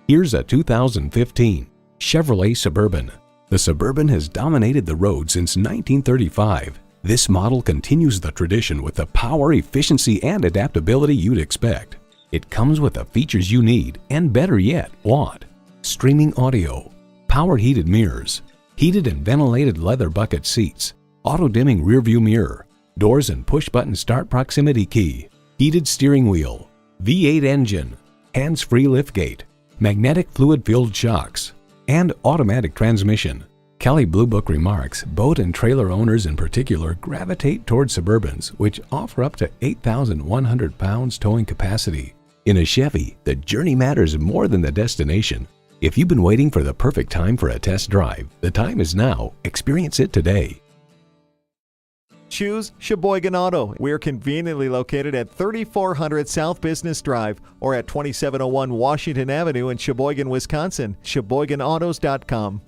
Here's a 2015 Chevrolet Suburban. The Suburban has dominated the road since 1935. This model continues the tradition with the power, efficiency, and adaptability you'd expect. It comes with the features you need, and better yet, want. Streaming audio, power heated mirrors, heated and ventilated leather bucket seats, auto-dimming rearview mirror, doors and push-button start proximity key, heated steering wheel, V8 engine, hands-free liftgate, magnetic fluid-filled shocks, and automatic transmission. Kelley Blue Book remarks, boat and trailer owners in particular gravitate toward Suburbans, which offer up to 8,100 pounds towing capacity. In a Chevy, the journey matters more than the destination. If you've been waiting for the perfect time for a test drive, the time is now. Experience it today. Choose Sheboygan Auto. We're conveniently located at 3400 South Business Drive or at 2701 Washington Avenue in Sheboygan, Wisconsin. SheboyganAutos.com.